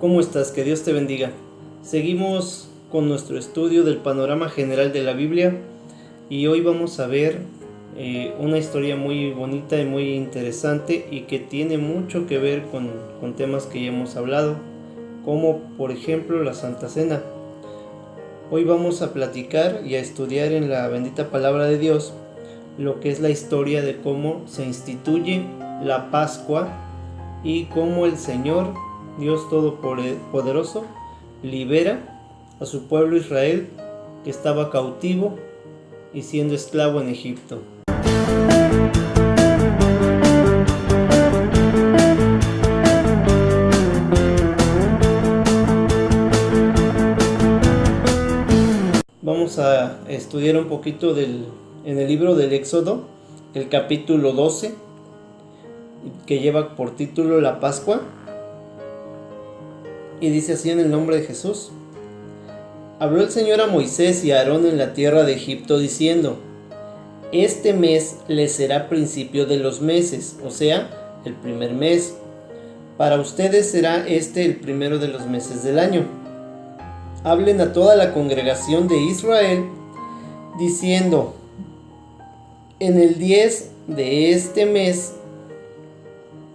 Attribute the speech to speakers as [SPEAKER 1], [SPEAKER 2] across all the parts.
[SPEAKER 1] ¿Cómo estás? Que Dios te bendiga. Seguimos con nuestro estudio del panorama general de la Biblia y hoy vamos a ver una historia muy bonita y muy interesante y que tiene mucho que ver con temas que ya hemos hablado, como por ejemplo la Santa Cena. Hoy vamos a platicar y a estudiar en la bendita palabra de Dios lo que es la historia de cómo se instituye la Pascua y cómo el Señor, Dios Todopoderoso, libera a su pueblo Israel que estaba cautivo y siendo esclavo en Egipto. Vamos a estudiar un poquito en el libro del Éxodo, el capítulo 12, que lleva por título La Pascua. Y dice así en el nombre de Jesús: Habló el Señor a Moisés y a Aarón en la tierra de Egipto diciendo: Este mes les será principio de los meses, o sea, el primer mes. Para ustedes será este el primero de los meses del año. Hablen a toda la congregación de Israel diciendo: En el 10 de este mes,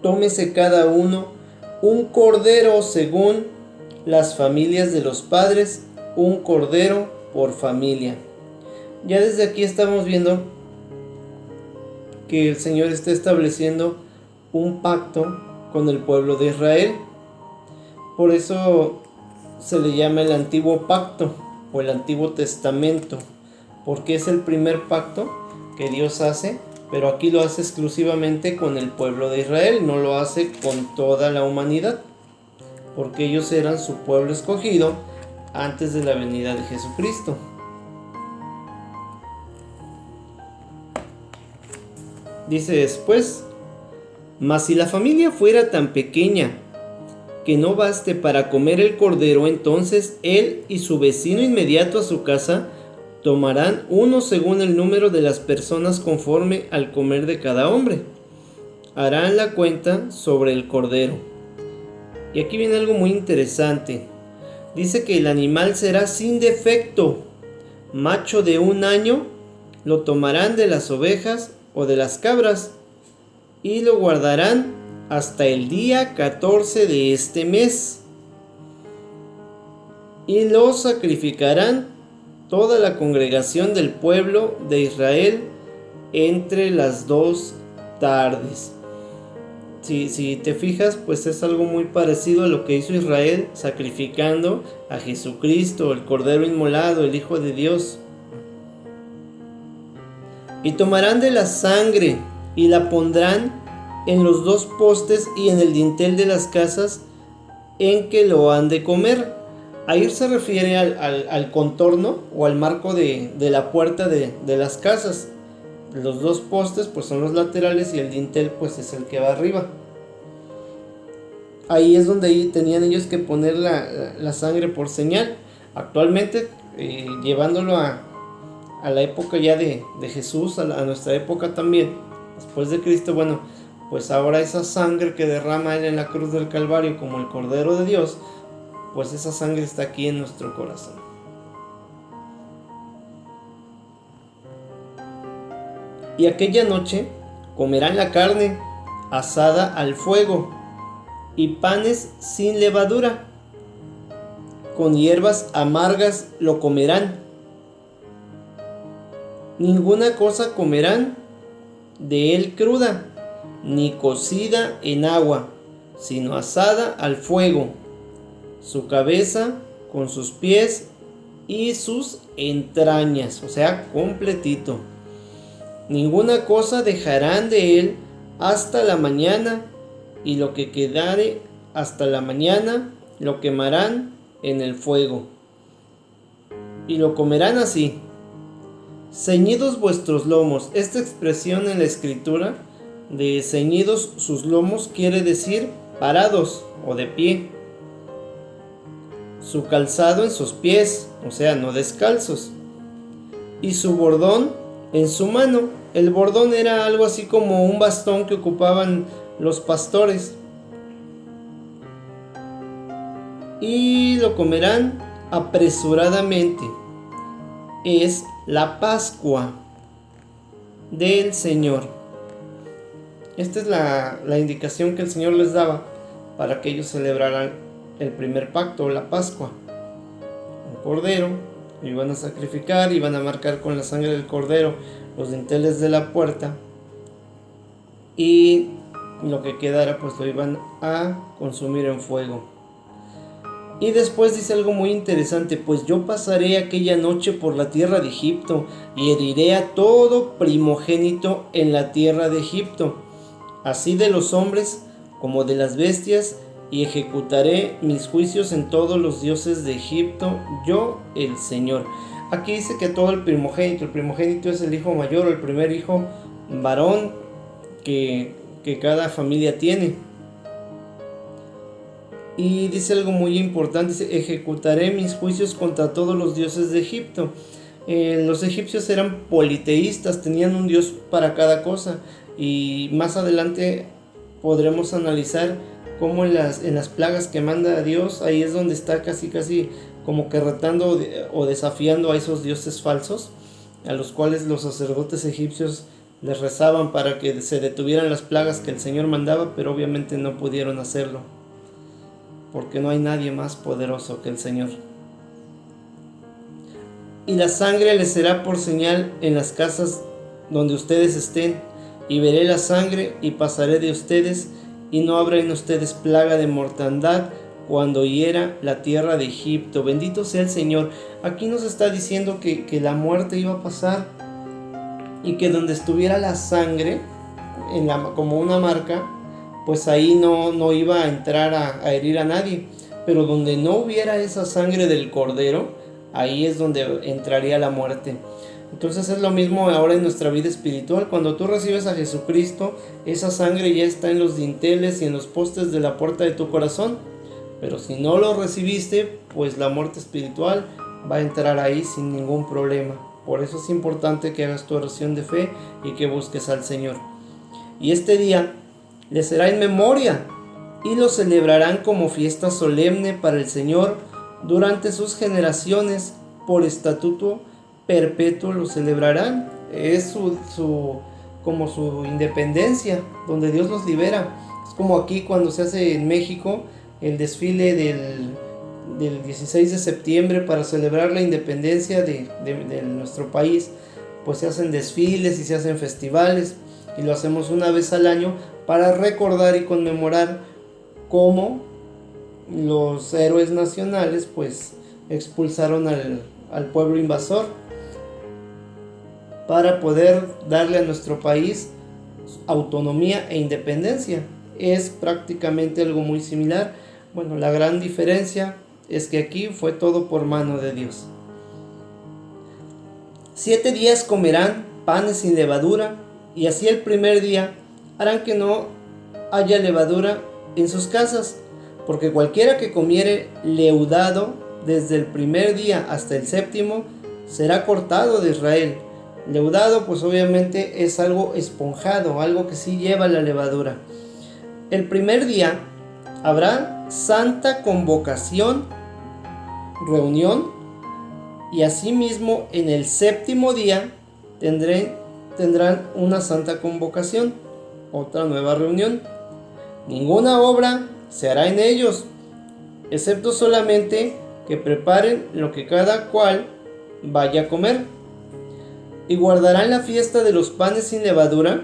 [SPEAKER 1] tómese cada uno un cordero según las familias de los padres, un cordero por familia. Ya desde aquí estamos viendo que el Señor está estableciendo un pacto con el pueblo de Israel. Por eso se le llama el Antiguo Pacto o el Antiguo Testamento, porque es el primer pacto que Dios hace, pero aquí lo hace exclusivamente con el pueblo de Israel, no lo hace con toda la humanidad, porque ellos eran su pueblo escogido antes de la venida de Jesucristo. Dice después: Mas si la familia fuera tan pequeña que no baste para comer el cordero, entonces él y su vecino inmediato a su casa tomarán uno según el número de las personas conforme al comer de cada hombre. Harán la cuenta sobre el cordero. Y aquí viene algo muy interesante. Dice que el animal será sin defecto, macho de 1 año, lo tomarán de las ovejas o de las cabras y lo guardarán hasta el día 14 de este mes. Y lo sacrificarán toda la congregación del pueblo de Israel entre las 2 tardes. Si te fijas, pues es algo muy parecido a lo que hizo Israel sacrificando a Jesucristo, el Cordero inmolado, el Hijo de Dios. Y tomarán de la sangre y la pondrán en los 2 postes y en el dintel de las casas en que lo han de comer. Ahí se refiere al contorno o al marco de la puerta de las casas. Los 2 postes pues son los laterales y el dintel pues es el que va arriba. Ahí es donde tenían ellos que poner la sangre por señal. Actualmente, llevándolo a la época ya de Jesús, a nuestra época también, después de Cristo, bueno, pues ahora esa sangre que derrama Él en la cruz del Calvario como el Cordero de Dios, pues esa sangre está aquí en nuestro corazón. Y aquella noche comerán la carne asada al fuego y panes sin levadura. Con hierbas amargas lo comerán. Ninguna cosa comerán de él cruda, ni cocida en agua, sino asada al fuego, su cabeza con sus pies y sus entrañas, o sea, completito. Ninguna cosa dejarán de él hasta la mañana, y lo que quedare hasta la mañana lo quemarán en el fuego. Y lo comerán así: ceñidos vuestros lomos. Esta expresión en la escritura de ceñidos sus lomos quiere decir parados o de pie. Su calzado en sus pies, o sea, no descalzos. Y su bordón en su mano. El bordón era algo así como un bastón que ocupaban los pastores. y lo comerán apresuradamente. Es la Pascua del Señor. Esta es la indicación que el Señor les daba para que ellos celebraran el primer pacto, la Pascua. Un cordero, lo iban a sacrificar, iban a marcar con la sangre del cordero los dinteles de la puerta, y lo que quedara pues lo iban a consumir en fuego. Y después dice algo muy interesante: pues yo pasaré aquella noche por la tierra de Egipto y heriré a todo primogénito en la tierra de Egipto, así de los hombres como de las bestias, y ejecutaré mis juicios en todos los dioses de Egipto, yo el Señor. Aquí dice que todo el primogénito es el hijo mayor o el primer hijo varón que cada familia tiene. Y dice algo muy importante, dice: ejecutaré mis juicios contra todos los dioses de Egipto. Los egipcios eran politeístas, tenían un dios para cada cosa, y más adelante podremos analizar cómo en las plagas que manda Dios, ahí es donde está casi como que retando o desafiando a esos dioses falsos, a los cuales los sacerdotes egipcios les rezaban para que se detuvieran las plagas que el Señor mandaba, pero obviamente no pudieron hacerlo, porque no hay nadie más poderoso que el Señor. Y la sangre les será por señal en las casas donde ustedes estén, y veré la sangre y pasaré de ustedes, y no habrá en ustedes plaga de mortandad cuando hiera la tierra de Egipto. Bendito sea el Señor. Aquí nos está diciendo que la muerte iba a pasar, y que donde estuviera la sangre como una marca, pues ahí no iba a entrar a herir a nadie. Pero donde no hubiera esa sangre del cordero, ahí es donde entraría la muerte. Entonces es lo mismo ahora en nuestra vida espiritual. Cuando tú recibes a Jesucristo, esa sangre ya está en los dinteles y en los postes de la puerta de tu corazón. Pero si no lo recibiste, pues la muerte espiritual va a entrar ahí sin ningún problema. Por eso es importante que hagas tu oración de fe y que busques al Señor. Y este día les será en memoria, y lo celebrarán como fiesta solemne para el Señor durante sus generaciones. Por estatuto perpetuo lo celebrarán. Es como su independencia, donde Dios los libera. Es como aquí cuando se hace en México el desfile del 16 de septiembre para celebrar la independencia de nuestro país. Pues se hacen desfiles y se hacen festivales, y lo hacemos una vez al año para recordar y conmemorar cómo los héroes nacionales pues expulsaron al pueblo invasor, para poder darle a nuestro país autonomía e independencia. Es prácticamente algo muy similar. Bueno, la gran diferencia es que aquí fue todo por mano de Dios. 7 días comerán panes sin levadura, y así el primer día harán que no haya levadura en sus casas, porque cualquiera que comiere leudado desde el primer día hasta el séptimo será cortado de Israel. Leudado pues obviamente es algo esponjado, algo que sí lleva la levadura. El primer día habrá santa convocación, reunión, y asimismo en el séptimo día tendrán una santa convocación, otra nueva reunión. Ninguna obra se hará en ellos, excepto solamente que preparen lo que cada cual vaya a comer. Y guardarán la fiesta de los panes sin levadura,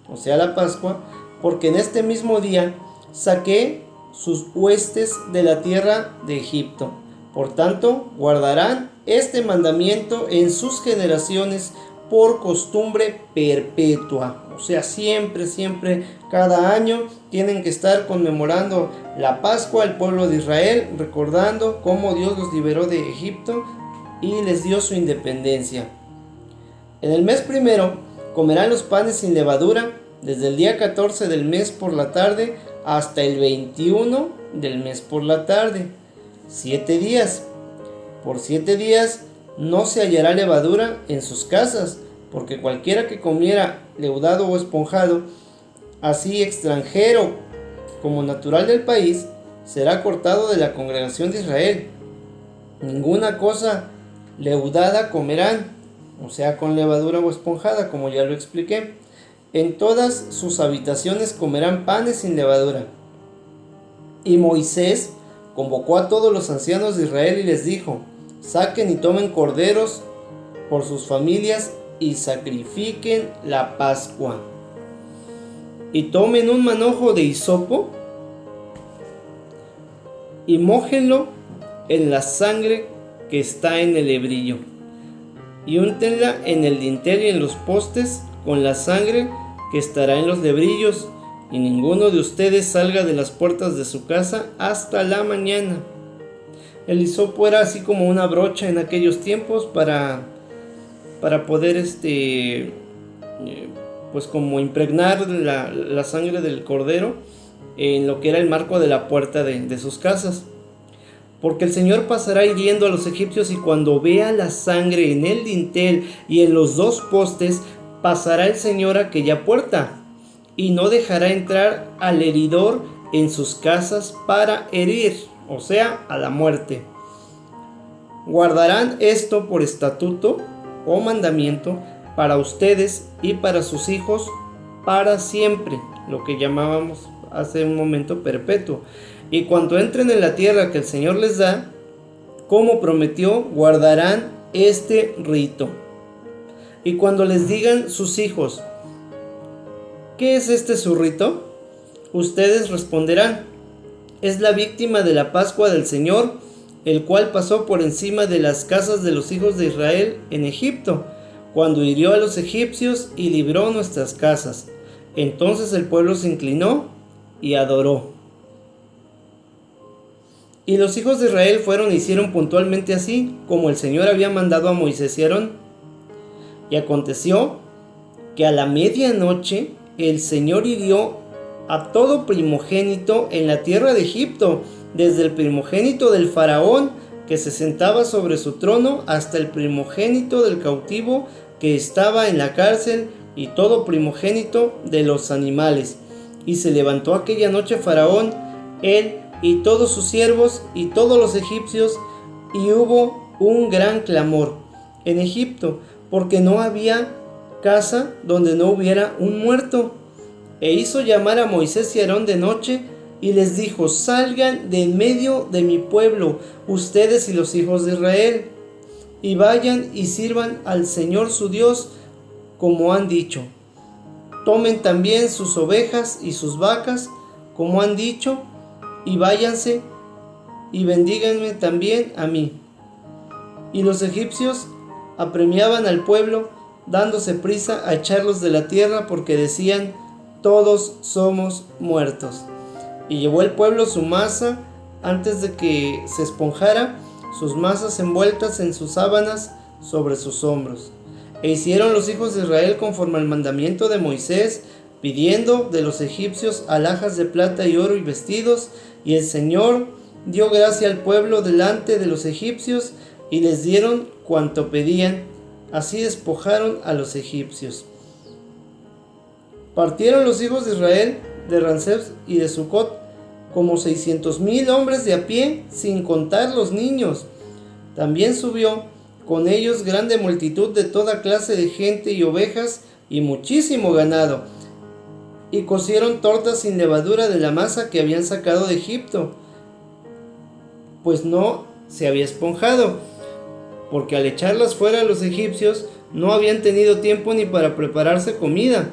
[SPEAKER 1] o sea la Pascua, porque en este mismo día saqué sus huestes de la tierra de Egipto. Por tanto, guardarán este mandamiento en sus generaciones por costumbre perpetua. O sea, siempre, cada año tienen que estar conmemorando la Pascua, el pueblo de Israel, recordando cómo Dios los liberó de Egipto y les dio su independencia. En el mes primero comerán los panes sin levadura, desde el día 14 del mes por la tarde hasta el 21 del mes por la tarde. 7 días. Por 7 días no se hallará levadura en sus casas, porque cualquiera que comiera leudado o esponjado, así extranjero como natural del país, será cortado de la congregación de Israel. Ninguna cosa leudada comerán, o sea, con levadura o esponjada, como ya lo expliqué. En todas sus habitaciones comerán panes sin levadura. Y Moisés convocó a todos los ancianos de Israel y les dijo: saquen y tomen corderos por sus familias y sacrifiquen la Pascua. Y tomen un manojo de hisopo y mójenlo en la sangre que está en el hebrillo, y úntenla en el dintel y en los postes con la sangre que estará en los lebrillos, y ninguno de ustedes salga de las puertas de su casa hasta la mañana. El hisopo era así como una brocha en aquellos tiempos para poder pues como impregnar la sangre del cordero en lo que era el marco de la puerta de sus casas. Porque el Señor pasará hiriendo a los egipcios, y cuando vea la sangre en el dintel y en los dos postes, pasará el Señor a aquella puerta, y no dejará entrar al heridor en sus casas para herir, o sea, a la muerte. Guardarán esto por estatuto o mandamiento para ustedes y para sus hijos para siempre, lo que llamábamos hace un momento perpetuo. Y cuando entren en la tierra que el Señor les da, como prometió, guardarán este rito. Y cuando les digan sus hijos: ¿qué es este su rito?, ustedes responderán: es la víctima de la Pascua del Señor, el cual pasó por encima de las casas de los hijos de Israel en Egipto, cuando hirió a los egipcios y libró nuestras casas. Entonces el pueblo se inclinó y adoró. Y los hijos de Israel fueron e hicieron puntualmente así, como el Señor había mandado a Moisés y Aarón. Y aconteció que a la medianoche el Señor hirió a todo primogénito en la tierra de Egipto, desde el primogénito del faraón que se sentaba sobre su trono hasta el primogénito del cautivo que estaba en la cárcel, y todo primogénito de los animales. Y se levantó aquella noche Faraón, él y todos sus siervos y todos los egipcios, y hubo un gran clamor en Egipto, porque no había casa donde no hubiera un muerto. E hizo llamar a Moisés y Aarón de noche, y les dijo: salgan de en medio de mi pueblo, ustedes y los hijos de Israel, y vayan y sirvan al Señor su Dios, como han dicho. Tomen también sus ovejas y sus vacas, como han dicho, y váyanse, y bendíganme también a mí. Y los egipcios apremiaban al pueblo, dándose prisa a echarlos de la tierra, porque decían: todos somos muertos. Y llevó el pueblo su masa antes de que se esponjara, sus masas envueltas en sus sábanas sobre sus hombros. E hicieron los hijos de Israel conforme al mandamiento de Moisés, pidiendo de los egipcios alhajas de plata y oro y vestidos. Y el Señor dio gracia al pueblo delante de los egipcios, y les dieron cuanto pedían. Así despojaron a los egipcios. Partieron los hijos de Israel de Ramsés y de Sucot como 600,000 hombres de a pie, sin contar los niños. También subió con ellos grande multitud de toda clase de gente y ovejas, y muchísimo ganado. Y cocieron tortas sin levadura de la masa que habían sacado de Egipto, pues no se había esponjado, porque al echarlas fuera los egipcios no habían tenido tiempo ni para prepararse comida.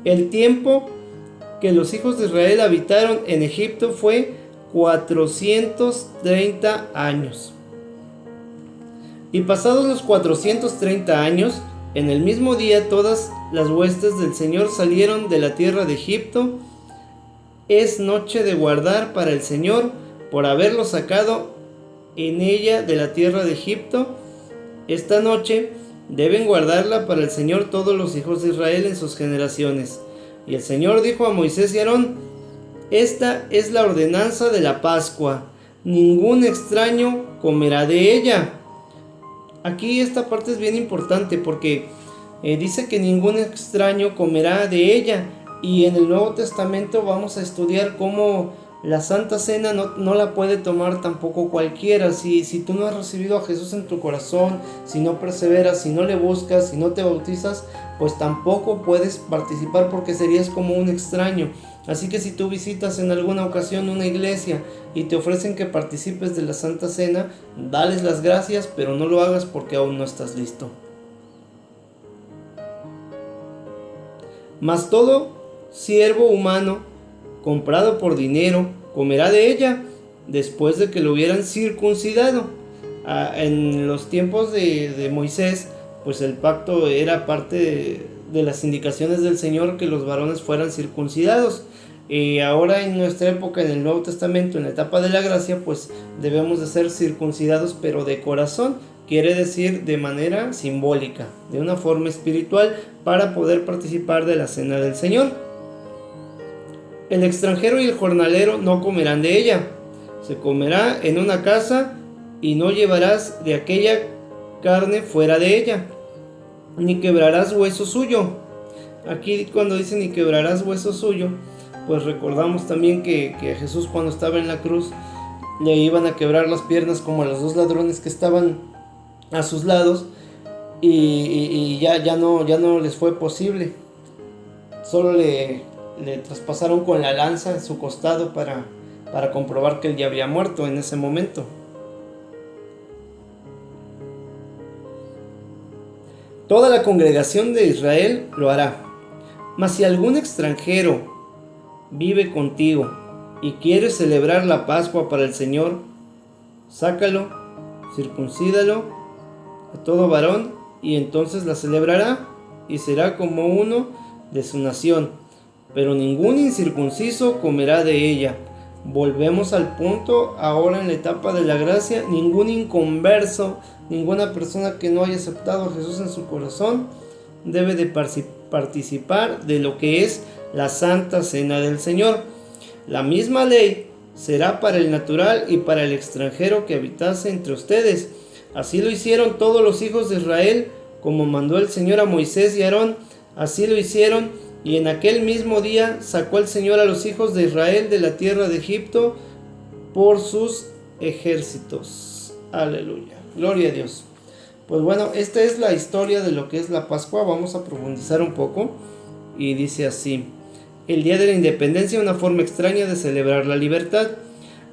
[SPEAKER 1] El tiempo que los hijos de Israel habitaron en Egipto fue 430 años. Y pasados los 430 años, en el mismo día todas las huestes del Señor salieron de la tierra de Egipto. Es noche de guardar para el Señor, por haberlo sacado en ella de la tierra de Egipto. Esta noche deben guardarla para el Señor todos los hijos de Israel en sus generaciones. Y el Señor dijo a Moisés y Aarón: esta es la ordenanza de la Pascua, ningún extraño comerá de ella. Aquí esta parte es bien importante, porque dice que ningún extraño comerá de ella, y en el Nuevo Testamento vamos a estudiar cómo La Santa Cena no la puede tomar tampoco cualquiera. Si tú no has recibido a Jesús en tu corazón, si no perseveras, si no le buscas, si no te bautizas, pues tampoco puedes participar porque serías como un extraño. Así que si tú visitas en alguna ocasión una iglesia y te ofrecen que participes de la Santa Cena, dales las gracias, pero no lo hagas porque aún no estás listo. Mas todo siervo humano comprado por dinero comerá de ella después de que lo hubieran circuncidado. En los tiempos de Moisés, pues el pacto era parte de las indicaciones del Señor que los varones fueran circuncidados. Ahora en nuestra época, en el Nuevo Testamento, en la etapa de la gracia, pues debemos de ser circuncidados, pero de corazón, quiere decir de manera simbólica, de una forma espiritual, para poder participar de la cena del Señor. El extranjero y el jornalero no comerán de ella. Se comerá en una casa y no llevarás de aquella carne fuera de ella, ni quebrarás hueso suyo. Aquí cuando dice ni quebrarás hueso suyo, pues recordamos también que a Jesús cuando estaba en la cruz le iban a quebrar las piernas como a los dos ladrones que estaban a sus lados, y ya no les fue posible. Solo le traspasaron con la lanza en su costado para comprobar que él ya había muerto en ese momento. Toda la congregación de Israel lo hará. Mas si algún extranjero vive contigo y quiere celebrar la Pascua para el Señor, sácalo, circuncídalo a todo varón, y entonces la celebrará y será como uno de su nación. Pero ningún incircunciso comerá de ella. Volvemos al punto ahora en la etapa de la gracia. Ningún inconverso, ninguna persona que no haya aceptado a Jesús en su corazón debe de participar de lo que es la Santa Cena del Señor. La misma ley será para el natural y para el extranjero que habitase entre ustedes. Así lo hicieron todos los hijos de Israel, como mandó el Señor a Moisés y a Aarón. Así lo hicieron. Y en aquel mismo día sacó el Señor a los hijos de Israel de la tierra de Egipto por sus ejércitos. Aleluya. Gloria a Dios. Pues bueno, esta es la historia de lo que es la Pascua. Vamos a profundizar un poco. Y dice así: el día de la independencia, una forma extraña de celebrar la libertad.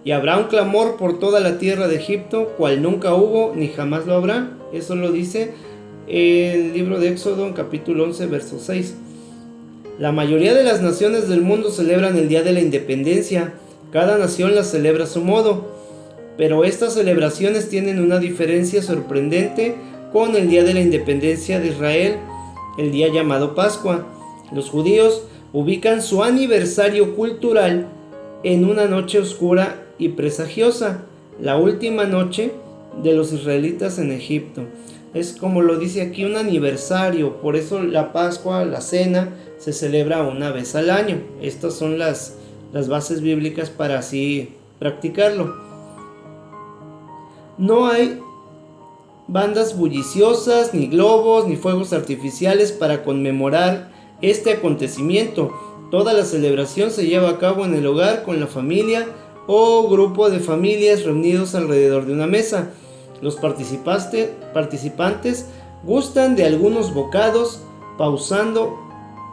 [SPEAKER 1] Y habrá un clamor por toda la tierra de Egipto, cual nunca hubo ni jamás lo habrá. Eso lo dice el libro de Éxodo, en capítulo 11, verso 6. La mayoría de las naciones del mundo celebran el Día de la Independencia. Cada nación la celebra a su modo. Pero estas celebraciones tienen una diferencia sorprendente con el Día de la Independencia de Israel, el día llamado Pascua. Los judíos ubican su aniversario cultural en una noche oscura y presagiosa, la última noche de los israelitas en Egipto. Es como lo dice aquí, un aniversario. Por eso la Pascua, la cena, se celebra una vez al año. Estas son las bases bíblicas para así practicarlo. No hay bandas bulliciosas, ni globos, ni fuegos artificiales para conmemorar este acontecimiento. Toda la celebración se lleva a cabo en el hogar con la familia o grupo de familias reunidos alrededor de una mesa. Los participantes gustan de algunos bocados, pausando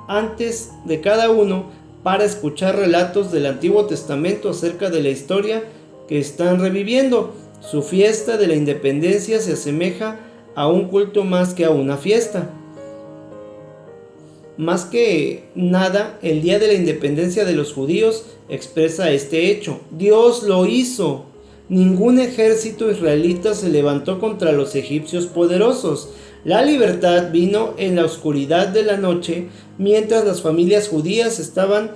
[SPEAKER 1] antes de cada uno para escuchar relatos del Antiguo Testamento acerca de la historia que están reviviendo. Su fiesta de la independencia se asemeja a un culto más que a una fiesta. Más que nada, el día de la independencia de los judíos expresa este hecho. Dios lo hizo. Ningún ejército israelita se levantó contra los egipcios poderosos. La libertad vino en la oscuridad de la noche, mientras las familias judías estaban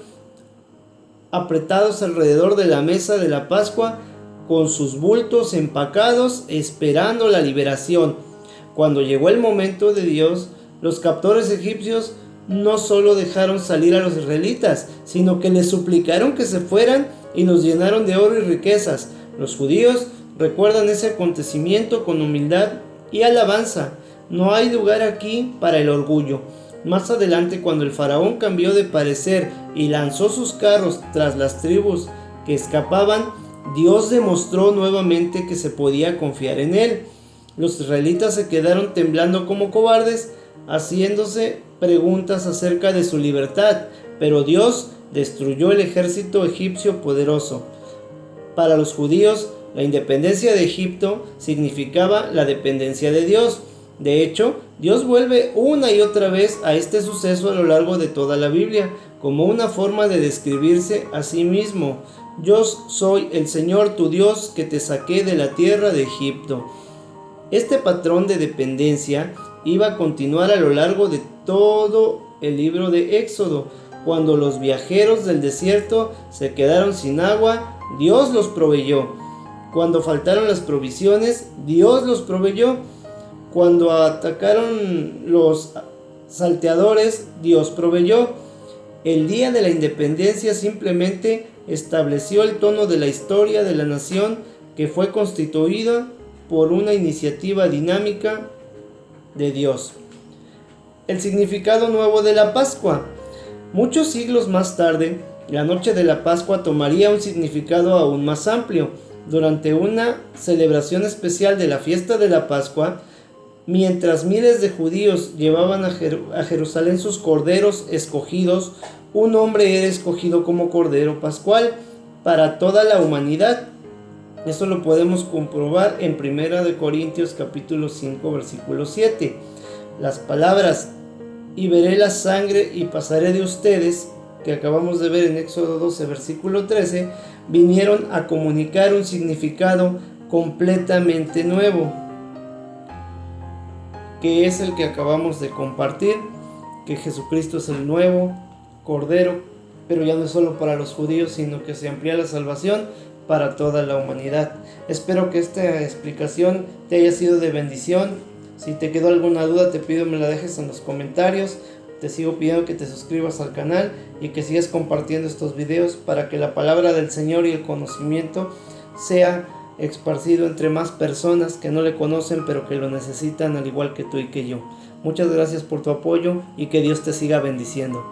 [SPEAKER 1] apretados alrededor de la mesa de la Pascua, con sus bultos empacados, esperando la liberación. Cuando llegó el momento de Dios, los captores egipcios no solo dejaron salir a los israelitas, sino que les suplicaron que se fueran y los llenaron de oro y riquezas. Los judíos recuerdan ese acontecimiento con humildad y alabanza. No hay lugar aquí para el orgullo. Más adelante, cuando el faraón cambió de parecer y lanzó sus carros tras las tribus que escapaban, Dios demostró nuevamente que se podía confiar en él. Los israelitas se quedaron temblando como cobardes, haciéndose preguntas acerca de su libertad, pero Dios destruyó el ejército egipcio poderoso. Para los judíos, la independencia de Egipto significaba la dependencia de Dios. De hecho, Dios vuelve una y otra vez a este suceso a lo largo de toda la Biblia, como una forma de describirse a sí mismo. Yo soy el Señor tu Dios que te saqué de la tierra de Egipto. Este patrón de dependencia iba a continuar a lo largo de todo el libro de Éxodo. Cuando los viajeros del desierto se quedaron sin agua, Dios los proveyó. Cuando faltaron las provisiones, Dios los proveyó. Cuando atacaron los salteadores, Dios proveyó. El día de la independencia simplemente estableció el tono de la historia de la nación, que fue constituida por una iniciativa dinámica de Dios. El significado nuevo de la Pascua. Muchos siglos más tarde, la noche de la Pascua tomaría un significado aún más amplio. Durante una celebración especial de la fiesta de la Pascua, mientras miles de judíos llevaban a Jerusalén sus corderos escogidos, un hombre era escogido como cordero pascual para toda la humanidad. Eso lo podemos comprobar en 1 Corintios capítulo 5 versículo 7. Las palabras "y veré la sangre y pasaré de ustedes", que acabamos de ver en Éxodo 12 versículo 13, vinieron a comunicar un significado completamente nuevo, que es el que acabamos de compartir, que Jesucristo es el nuevo Cordero, pero ya no es solo para los judíos, sino que se amplía la salvación para toda la humanidad. Espero que esta explicación te haya sido de bendición. Si te quedó alguna duda, te pido me la dejes en los comentarios. Te sigo pidiendo que te suscribas al canal y que sigas compartiendo estos videos para que la palabra del Señor y el conocimiento sea esparcido entre más personas que no le conocen pero que lo necesitan al igual que tú y que yo. Muchas gracias por tu apoyo y que Dios te siga bendiciendo.